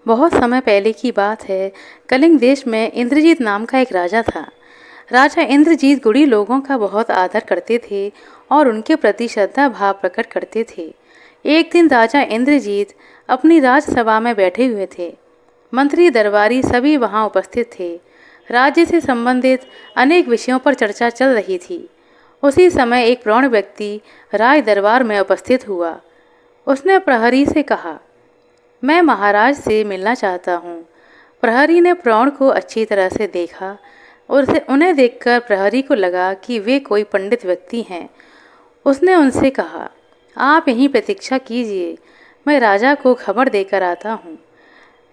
बहुत समय पहले की बात है। कलिंग देश में इंद्रजीत नाम का एक राजा था। राजा इंद्रजीत गुड़ी लोगों का बहुत आदर करते थे और उनके प्रति श्रद्धा भाव प्रकट करते थे। एक दिन राजा इंद्रजीत अपनी राजसभा में बैठे हुए थे। मंत्री दरबारी सभी वहां उपस्थित थे। राज्य से संबंधित अनेक विषयों पर चर्चा चल रही थी। उसी समय एक प्रौढ़ व्यक्ति राज दरबार में उपस्थित हुआ। उसने प्रहरी से कहा, मैं महाराज से मिलना चाहता हूँ। प्रहरी ने प्रौढ़ को अच्छी तरह से देखा और उन्हें देखकर प्रहरी को लगा कि वे कोई पंडित व्यक्ति हैं। उसने उनसे कहा, आप यहीं प्रतीक्षा कीजिए, मैं राजा को खबर देकर आता हूँ।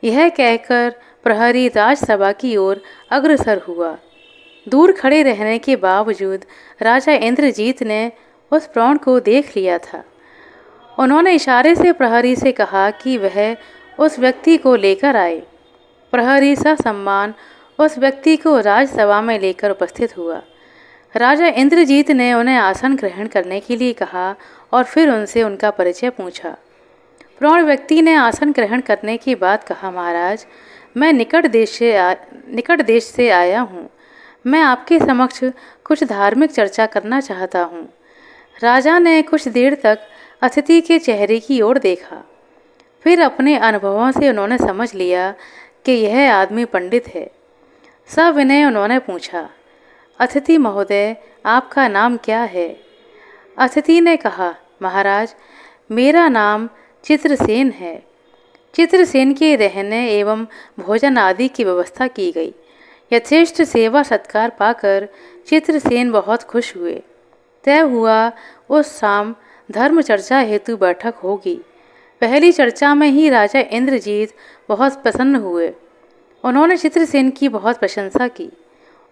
यह कहकर प्रहरी राजसभा की ओर अग्रसर हुआ। दूर खड़े रहने के बावजूद राजा इंद्रजीत ने उस प्रौढ़ को देख लिया था। उन्होंने इशारे से प्रहरी से कहा कि वह उस व्यक्ति को लेकर आए। प्रहरी ससम्मान उस व्यक्ति को राजसभा में लेकर उपस्थित हुआ। राजा इंद्रजीत ने उन्हें आसन ग्रहण करने के लिए कहा और फिर उनसे उनका परिचय पूछा। प्रौढ़ व्यक्ति ने आसन ग्रहण करने के बाद कहा, महाराज, मैं निकट देश से आया हूँ। मैं आपके समक्ष कुछ धार्मिक चर्चा करना चाहता हूँ। राजा ने कुछ देर तक अतिथि के चेहरे की ओर देखा। फिर अपने अनुभवों से उन्होंने समझ लिया कि यह आदमी पंडित है। सविनय उन्होंने पूछा, अतिथि महोदय, आपका नाम क्या है? अतिथि ने कहा, महाराज, मेरा नाम चित्रसेन है। चित्रसेन के रहने एवं भोजन आदि की व्यवस्था की गई। यथेष्ट सेवा सत्कार पाकर चित्रसेन बहुत खुश हुए। तय हुआ उस शाम धर्म चर्चा हेतु बैठक होगी। पहली चर्चा में ही राजा इंद्रजीत बहुत प्रसन्न हुए। उन्होंने चित्रसेन की बहुत प्रशंसा की।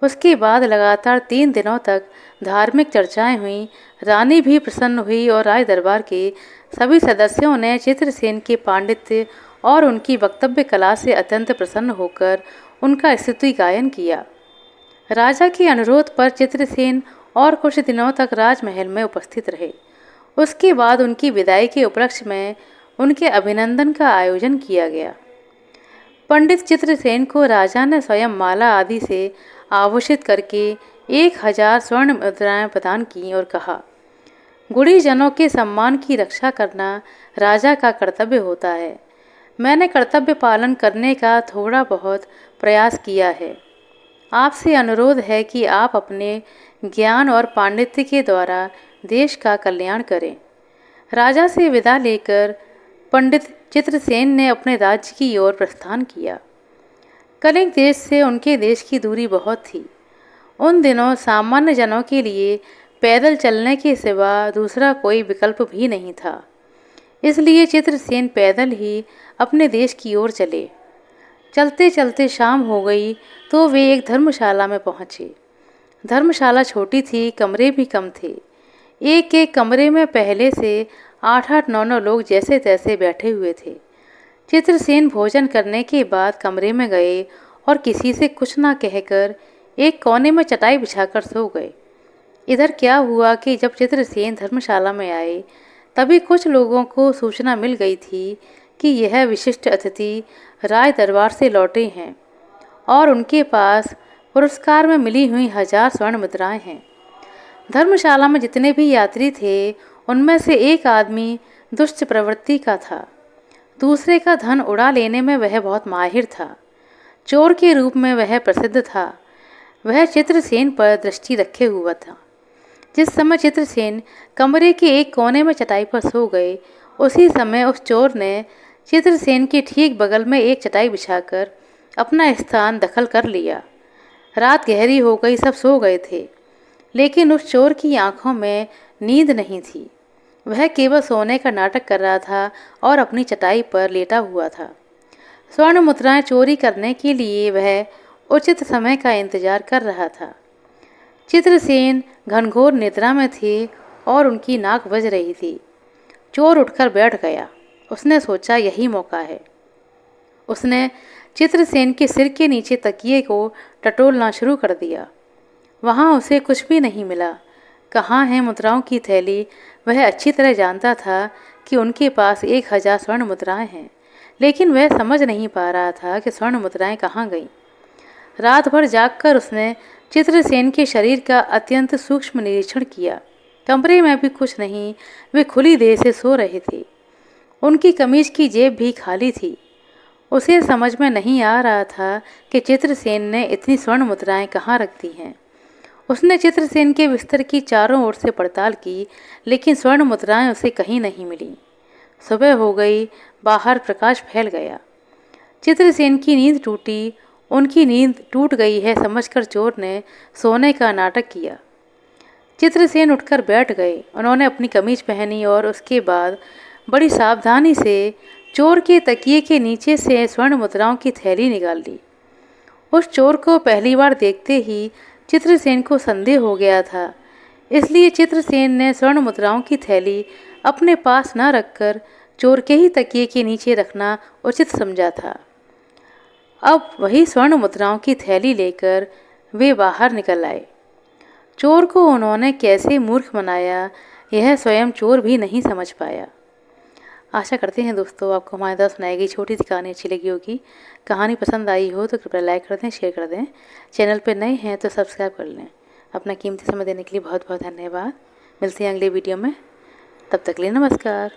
उसके बाद लगातार 3 दिनों तक धार्मिक चर्चाएं हुई। रानी भी प्रसन्न हुई और राज दरबार के सभी सदस्यों ने चित्रसेन के पांडित्य और उनकी वक्तव्य कला से अत्यंत प्रसन्न होकर उनका स्तुति गायन किया। राजा के अनुरोध पर चित्रसेन और कुछ दिनों तक राजमहल में उपस्थित रहे। उसके बाद उनकी विदाई के उपलक्ष्य में उनके अभिनंदन का आयोजन किया गया। पंडित चित्रसेन को राजा ने स्वयं माला आदि से आभूषित करके 1000 स्वर्ण मुद्राएं प्रदान की और कहा, गुणीजनों के सम्मान की रक्षा करना राजा का कर्तव्य होता है। मैंने कर्तव्य पालन करने का थोड़ा बहुत प्रयास किया है। आपसे अनुरोध है कि आप अपने ज्ञान और पांडित्य के द्वारा देश का कल्याण करें। राजा से विदा लेकर पंडित चित्रसेन ने अपने राज्य की ओर प्रस्थान किया। कलिंग देश से उनके देश की दूरी बहुत थी। उन दिनों सामान्य जनों के लिए पैदल चलने के सिवा दूसरा कोई विकल्प भी नहीं था। इसलिए चित्रसेन पैदल ही अपने देश की ओर चले। चलते चलते शाम हो गई तो वे एक धर्मशाला में पहुँचे। धर्मशाला छोटी थी, कमरे भी कम थे। एक एक कमरे में पहले से 8-8, 9-9 लोग जैसे तैसे बैठे हुए थे। चित्रसेन भोजन करने के बाद कमरे में गए और किसी से कुछ ना कहकर एक कोने में चटाई बिछाकर सो गए। इधर क्या हुआ कि जब चित्रसेन धर्मशाला में आए तभी कुछ लोगों को सूचना मिल गई थी कि यह विशिष्ट अतिथि राज दरबार से लौटे हैं और उनके पास पुरस्कार में मिली हुई 1000 स्वर्ण मुद्राएं हैं। धर्मशाला में जितने भी यात्री थे उनमें से एक आदमी दुष्ट प्रवृत्ति का था। दूसरे का धन उड़ा लेने में वह बहुत माहिर था। चोर के रूप में वह प्रसिद्ध था। वह चित्रसेन पर दृष्टि रखे हुआ था। जिस समय चित्रसेन कमरे के एक कोने में चटाई पर सो गए, उसी समय उस चोर ने चित्रसेन के ठीक बगल में एक चटाई बिछाकर अपना स्थान दखल कर लिया। रात गहरी हो गई, सब सो गए थे, लेकिन उस चोर की आंखों में नींद नहीं थी। वह केवल सोने का नाटक कर रहा था और अपनी चटाई पर लेटा हुआ था। स्वर्ण मुद्राएं चोरी करने के लिए वह उचित समय का इंतजार कर रहा था। चित्रसेन घनघोर निद्रा में थे और उनकी नाक बज रही थी। चोर उठकर बैठ गया। उसने सोचा यही मौका है। उसने चित्रसेन के सिर के नीचे तकिए को टटोलना शुरू कर दिया। वहाँ उसे कुछ भी नहीं मिला। कहाँ है मुद्राओं की थैली? वह अच्छी तरह जानता था कि उनके पास 1000 स्वर्ण मुद्राएं हैं, लेकिन वह समझ नहीं पा रहा था कि स्वर्ण मुद्राएं कहाँ गईं। रात भर जागकर उसने चित्रसेन के शरीर का अत्यंत सूक्ष्म निरीक्षण किया। कमरे में भी कुछ नहीं, वे खुली देह से सो रहे थे। उनकी कमीज की जेब भी खाली थी। उसे समझ में नहीं आ रहा था कि चित्रसेन ने इतनी स्वर्ण मुद्राएं कहाँ रख दी हैं। उसने चित्रसेन के बिस्तर की चारों ओर से पड़ताल की, लेकिन स्वर्ण मुद्राएं उसे कहीं नहीं मिली। सुबह हो गई, बाहर प्रकाश फैल गया। चित्रसेन की नींद टूटी। उनकी नींद टूट गई है समझकर चोर ने सोने का नाटक किया। चित्रसेन उठकर बैठ गए। उन्होंने अपनी कमीज पहनी और उसके बाद बड़ी सावधानी से चोर के तकिए के नीचे से स्वर्ण मुद्राओं की थैली निकाल ली। उस चोर को पहली बार देखते ही चित्रसेन को संदेह हो गया था, इसलिए चित्रसेन ने स्वर्ण मुद्राओं की थैली अपने पास न रखकर चोर के ही तकिए के नीचे रखना उचित समझा था। अब वही स्वर्ण मुद्राओं की थैली लेकर वे बाहर निकल आए। चोर को उन्होंने कैसे मूर्ख बनाया, यह स्वयं चोर भी नहीं समझ पाया। आशा करते हैं दोस्तों आपको हमारे द्वारा सुनाई गई छोटी सी कहानी अच्छी लगी होगी। कहानी पसंद आई हो तो कृपया लाइक कर दें, शेयर कर दें। चैनल पर नए हैं तो सब्सक्राइब कर लें। अपना कीमती समय देने के लिए बहुत बहुत धन्यवाद। मिलते हैं अगले वीडियो में, तब तक के लिए नमस्कार।